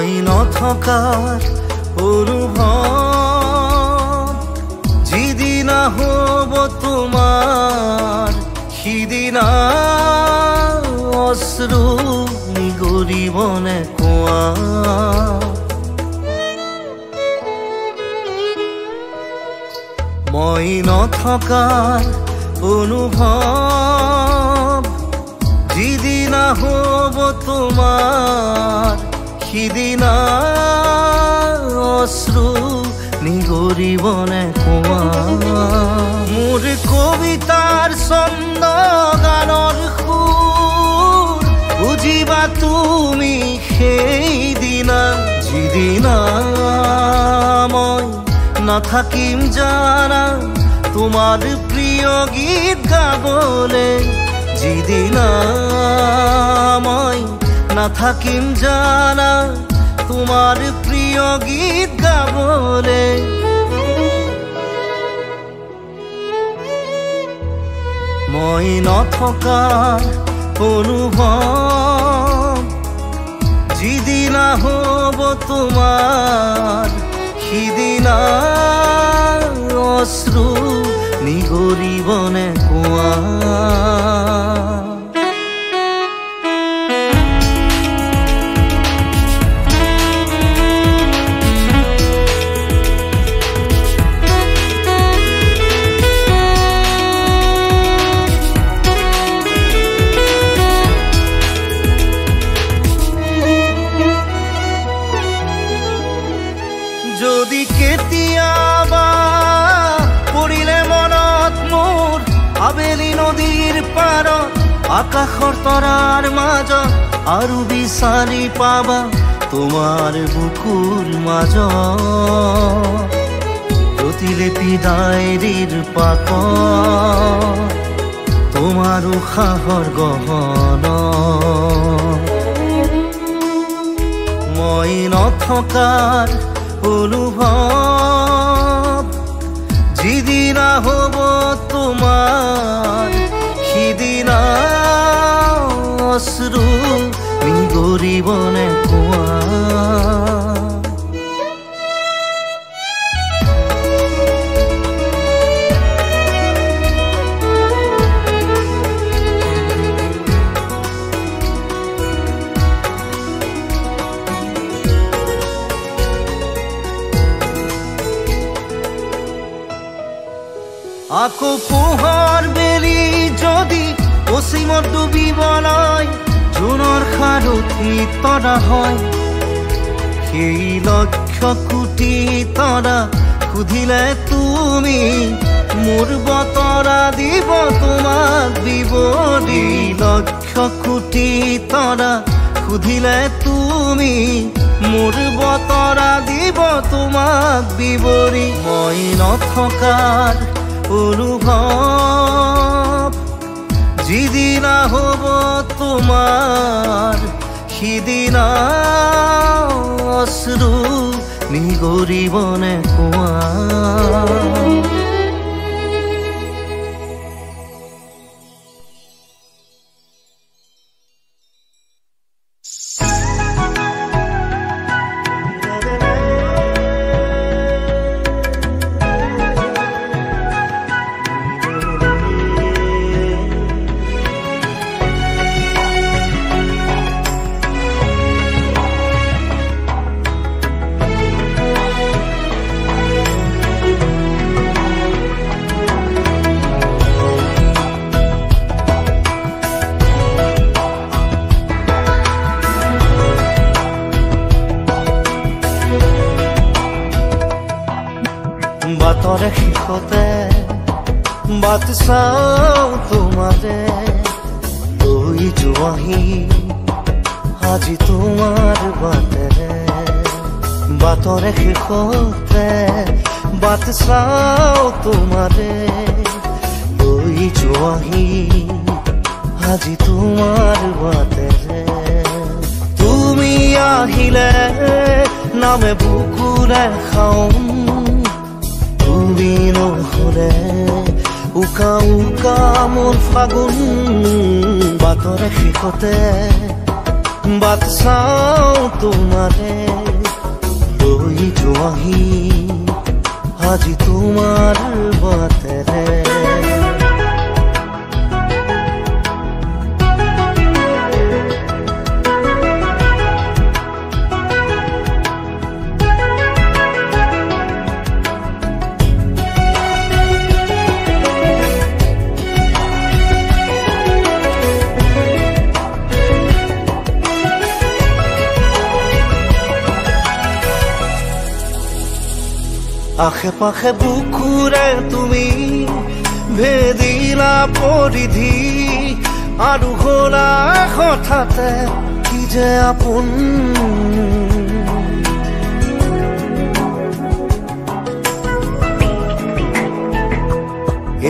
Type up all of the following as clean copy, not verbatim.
মই নথকাৰ অনুভৱ যিদিনা হ'ব তোমাৰ সিদিনা অশ্ৰু নিগৰিবনে কোৱা মই নথকাৰ অনুভৱ যিদিনা হ'ব তোমাৰ সিদিনা অশ্ৰু নিগৰিবনে কোৱা মোৰ কবিতাৰ ছন্দ গানৰ সুৰ বুজিবা তুমি সেইদিনা যিদিনা মই নাথাকিম জানা তোমাৰ প্ৰিয় গীত গাবলে যিদিনা মই নাথাকিম জানা তোমাৰ প্ৰিয় গীত গাবলে মই নথকাৰ অনুভৱ যিদিনা হ'ব তোমাৰ সিদিনা অশ্ৰু নিগৰিবনে কোৱা যদি কেতিয়াবা পৰিলে মনত মোৰ আবেলি নদীৰ পাৰত আকাশৰ তৰাৰ মাজত আৰু বিচাৰি পাবা তোমাৰ বুকুৰ মাজত প্ৰতিলিপি ডায়েৰীৰ পাকত তোমাৰ উশাহৰ গহনা মই নথকাৰ অনুভৱ যিদিনা হ'ব তোমাৰ সিদিনা অশ্ৰু নিগৰিবনে কোৱা আকৌ পোহৰ বেলি যদি অসীমত ডুবিবলৈ জোনৰ সাৰথি তৰা হয় সেই লক্ষ কোটি তৰা সুধিলে তুমি মোৰ বতৰা দিব তোমাক বিৱৰি লক্ষ কোটি তৰা সুধিলে তুমি মোৰ বতৰা দিব তোমাক বিৱৰি মই নথকাৰ অনুভৱ যিদিনা হ'ব তোমাৰ সিদিনা অশ্ৰু নিগৰিবনে কোৱা বাটৰে শেষতে বাট চাওঁ তোমাৰে লৈ যোৱাহি আজি তোমাৰ বাটেৰে বাটৰে শেষতে বাট চাওঁ তোমাৰে লৈ যোৱাহি আজি তোমাৰ বাটেৰে তুমি আহিলে নামে বুকুৰে খাওঁ তুমি নহলে উকা উকা মোৰ ফাগুন বাটৰে শেষতে বাট চাওঁ তোমাৰে লৈ যোৱাহি আজি তোমাৰ বাটেৰে আশে পাশে বুকুৰে তুমি ভেদিলা পৰিধি আৰু হ'লা হঠাতে কি যে আপোন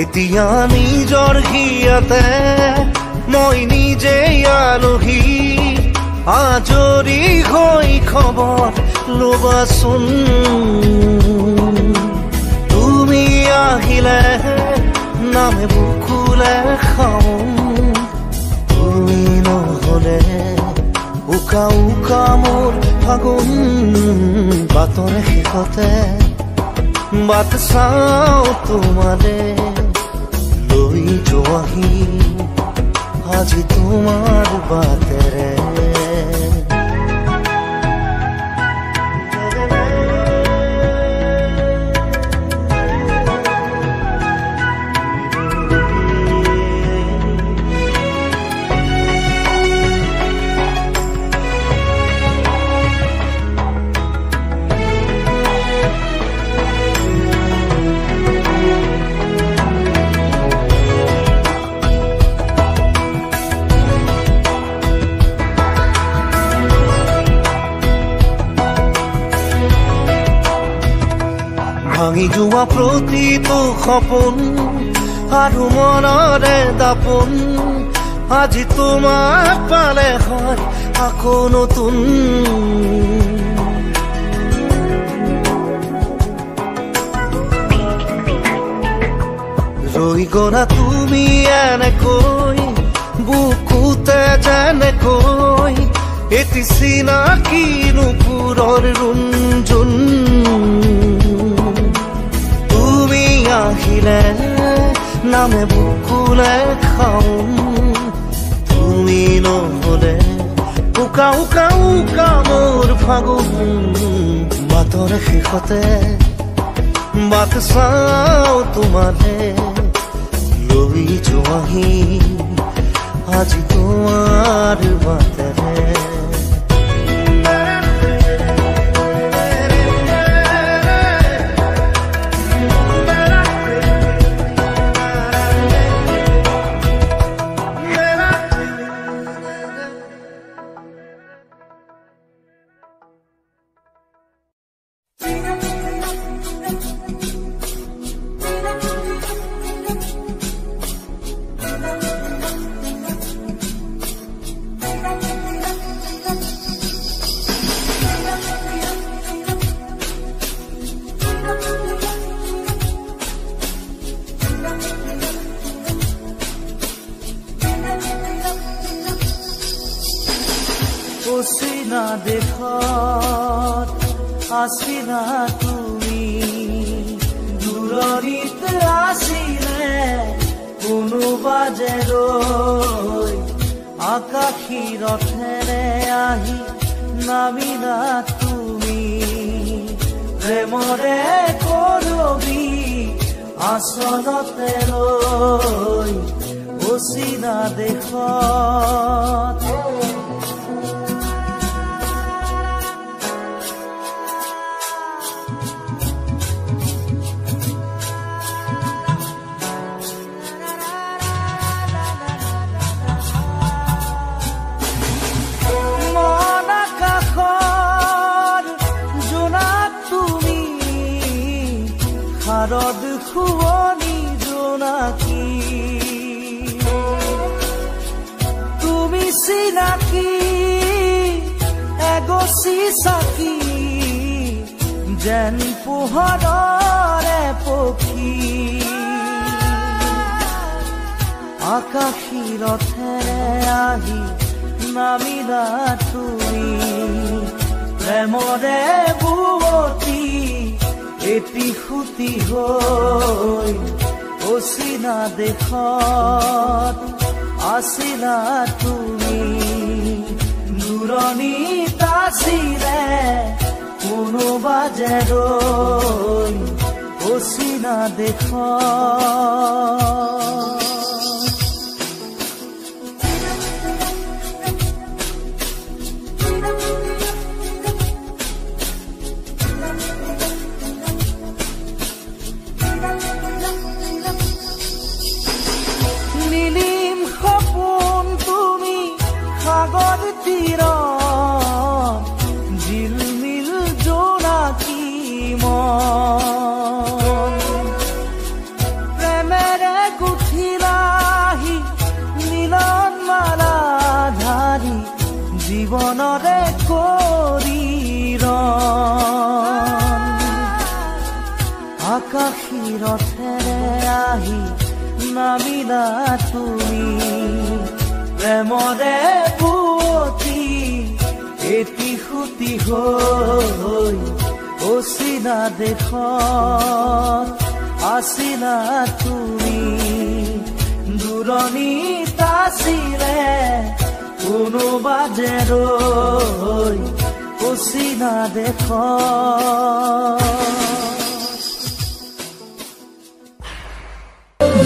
এতিয়া নিজৰ হিয়াতে মই নিজে আলহী আজৰি হৈ খবৰ ল'বাচোন তুমি আহিলে নামে বুকুলে খাওঁ তুমি নহ'লে উকা উকা মোৰ ফাগুন বাটৰ শেষতে বাট চাওঁ তোমাৰে লৈ যোৱাহি আজি তোমাৰ বাটেৰে ভাঙি যোৱা প্ৰতিটো সপোন আৰু মনৰে দাপোন আজি তোমাক পালে হয় আকৌ নতুন ৰৈ গ'লা তুমি এনেকৈ বুকুতে যেনেকৈ এটি চিনাকি নুপুৰৰ ৰুণজুন আহিলে নামে বুকুলে খাওঁ তুমি নহ'লে উকা উকা উকা মোৰ ফাগুন বাটৰ শেষতে বাট চাওঁ তোমাৰে লৈ যোৱাহি আজি তোমাৰ বাটেৰে অচিনা দেশত আছিলা তুমি দূৰণিতে আছিলে কোনোবা যে ৰৈ আকাশী ৰথেৰে আহি নামিলা তুমি প্ৰেমৰে কৰবি আচলতে ৰৈ অচিনা দেশত শাৰদ খুৱনি জোনাকী তুমি চিনাকি এগছি চাকি যেন পোহৰৰে পক্ষী আকাশী ৰথেৰে আহি নামিলা তুমি প্ৰেমৰে বুৱতী এটি খুটি হৈ অচিনা দেশত আছিলা তুমি দূৰণিত আছিলে কোনোবা যে ৰৈ অচিনা দেশত জীৱনৰে কৰিৰ আকাশী ৰথেৰে আহি নামিলা তুমি প্ৰেমৰে বুৱতী এটি খুটি হৈ অচিনা দেশত আছিলা তুমি দূৰণিত আছিলে কোনোবা যে ৰৈ অচিনা দেশত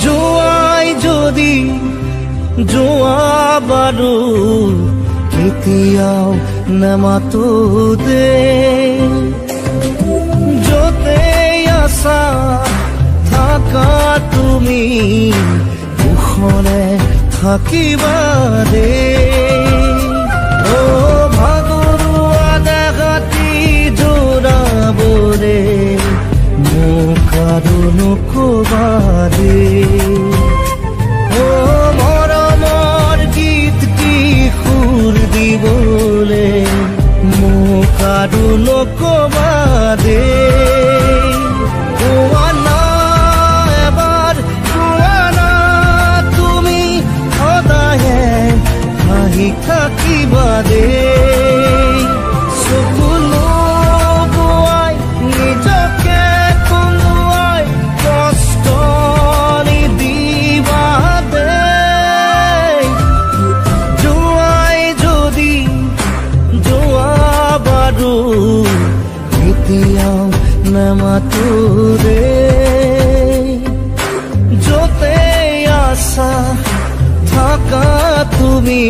যোৱাই যদি যোৱা বাৰু কেতিয়াও নামাতো দে য'তে আছা থাকা তুমি মুখৰে থাকিবা দে ভাগৰুৱা দেখাতি জোৰাবৰে মোক আৰু নকবা দে মৰমৰ গীত কি সুৰ দিবলে মোক আৰু নকবা দে থাকিবা দে চকুলো বুৱাই নিজকে কন্দুৱাই কষ্ট নিদিবা দে যোৱাই যদি যোৱা বাৰু এতিয়াও নামাতো দে য'তে আছা থাকা তুমি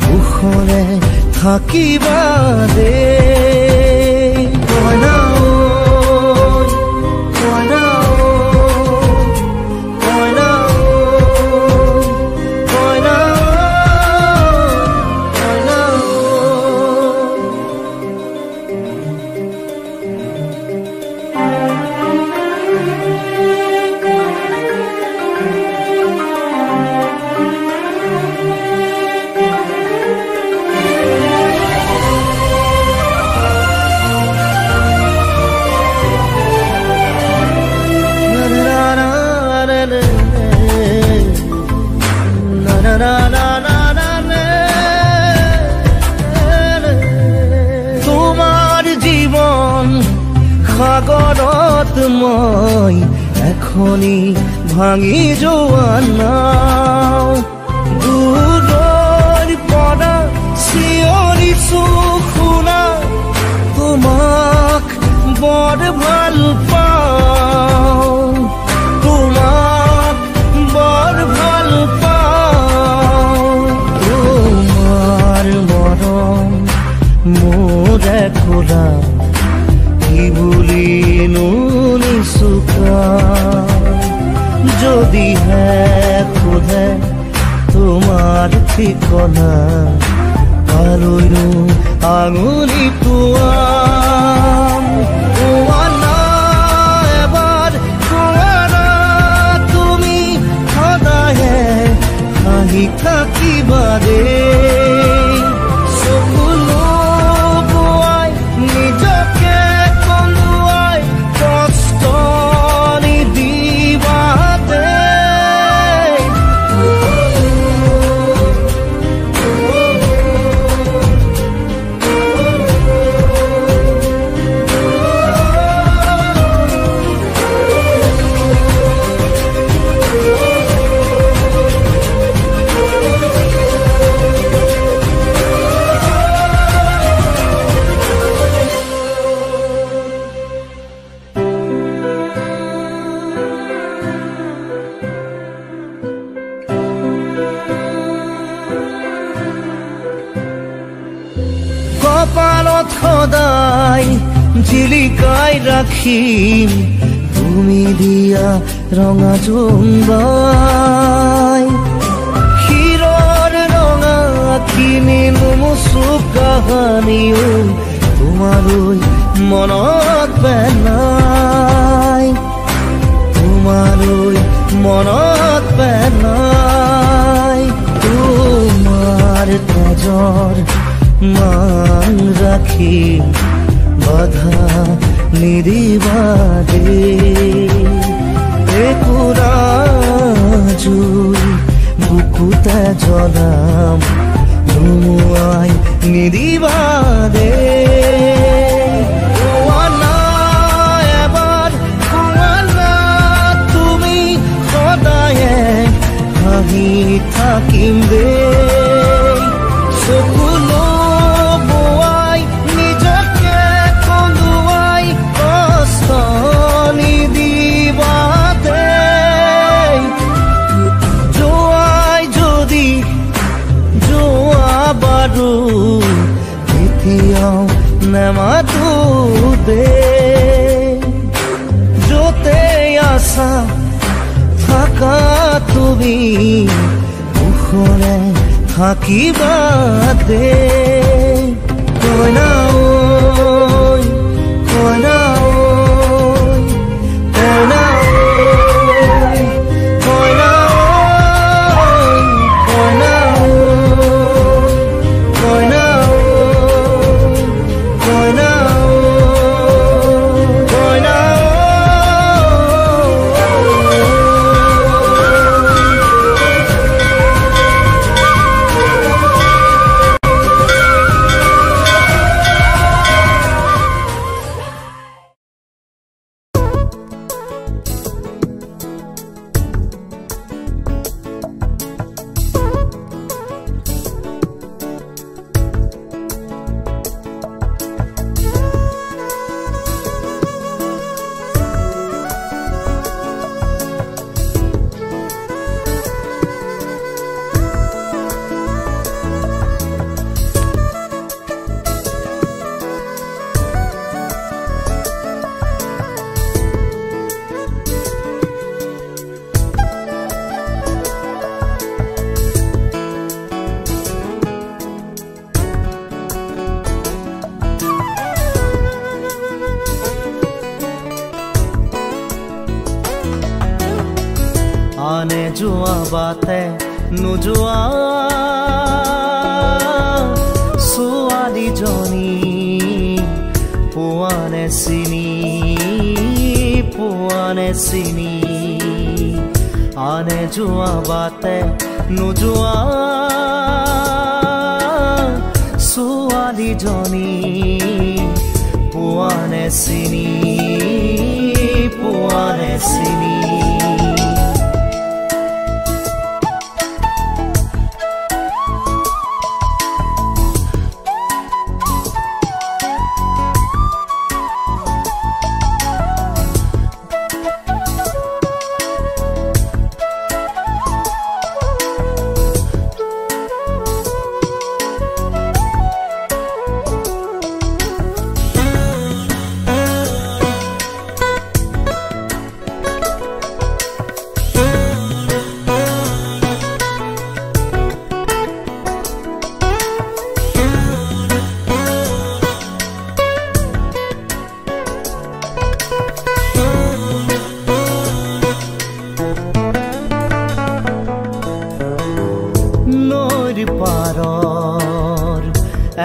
মুখৰে থাকিবা দে তোমাৰ জীৱন সাগৰত মই এখনি ভাঙি যোৱা নাও দূৰৰ পৰা চিঞৰিছো শুনা তোমাক বৰ ভাল পাওঁ তোমাক বৰ ভাল পাওঁ তোমাৰ মৰম মোৰ খোলা কি বুলি নুনিচুকা যদিহে খোধে তোমাৰ ঠিকনা পালৈনো আঙুলি পুৱাম এবাৰ কোৱা তুমি সদায়ে হাঁহি থাকিবা দে চকুলো বুৱাই নিজকে কন্দুৱাই কষ্ট নিদিবা দে কপালত সদায় জিলিকাই ৰাখিম তুমি দিয়া ৰঙা জোনবাই হিৰৰ ৰঙা কিনি নুমুচু কাহানিও তোমালৈ মনত পেলাই তোমালৈ মনত পেলাই তোমাৰ তেজৰ মান ৰাখি বাধা নিদিবা একুৰা জুই বুকুতে জ্বলাম নুমুৱাই নিদিবা এবাৰ কোৱানা তুমি সদায়ে হাঁহি থাকিম চকুলো বোৱাই নিজকে কন্দুৱাই কষ্ট নিদিবা যোৱাই যদি যোৱা বাৰু এতিয়াও নেমাতো য'তে আছা থাকা তুমি মুখৰে থাকিবা কইনা ঐ কইনা কইনা কইনা কইনা কইনা কইনা কইনা আনে যোৱা বাটে নোযোৱা ছোৱালীজনী পোৱানে চিনি আনে যোৱা বাটে নোযোৱা ছোৱালীজনী পোৱানে চিনি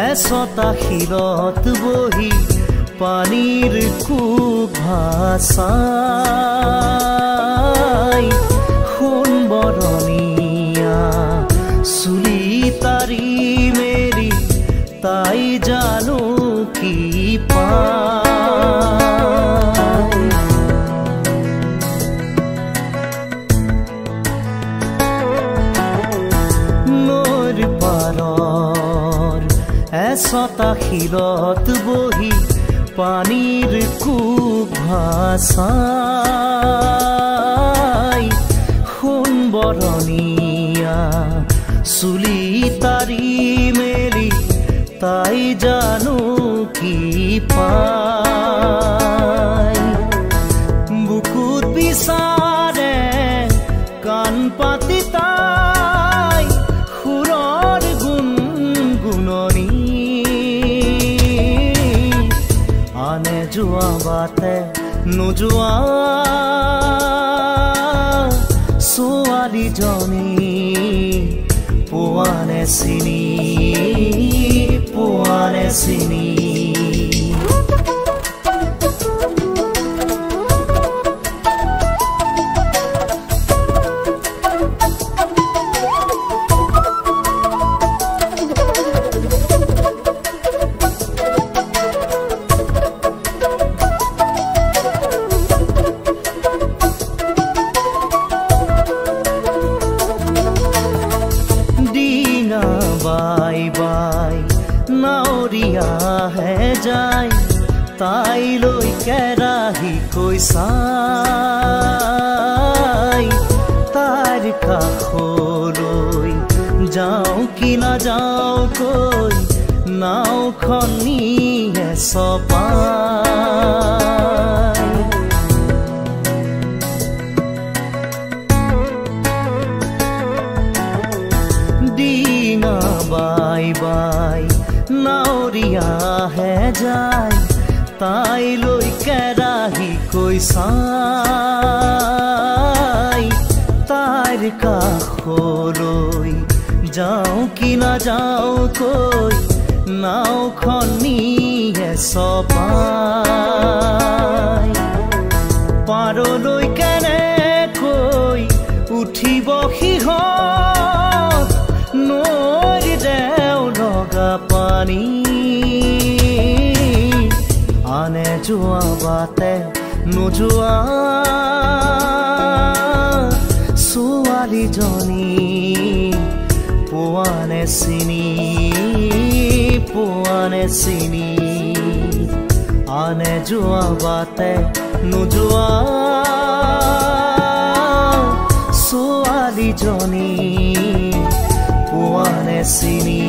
এছটা শিলত বহি পানীৰ কুক ভাষাই সোণবৰণীয়া চুলি তাৰি মেৰি তাই জানো কি নৈৰ পাৰৰ এছটা শিলত বহি পানীৰ কুক ভাষাই সোণবৰণীয়া চুলি তাৰি মেলি তাই জানো কি পায় বুকুত বিচাৰে কাণ পাতি তাই সুৰৰ গুণগুণনি আনে যোৱা বাটে নোযোৱা ছোৱালীজনী পোৱানে চিনি বাই বাই নাৱৰীয়া হে যায় তাইলৈ কেৰাহী কৈ চাই তাইৰ কাষলৈ যাওঁ কি নাযাওঁ কৈ নাওখন নিয়ে চপাই বাই বাই নাৱৰীয়া হে যায় তাইলৈ কেৰাহী কৈ চাই তাইৰ কাষলৈ যাওঁ কি নাযাওঁ কৈ নাওখন নিয়ে চপাই পাৰলৈ কেনেকৈ উঠিব সিহঁত নৈৰ দেও লগা পানী আনে যোৱা বাটে নোযোৱা ছোৱালীজনী পোৱানে চিনি আনে যোৱা বাটে নোযোৱা ছোৱালীজনী পোৱানে চিনি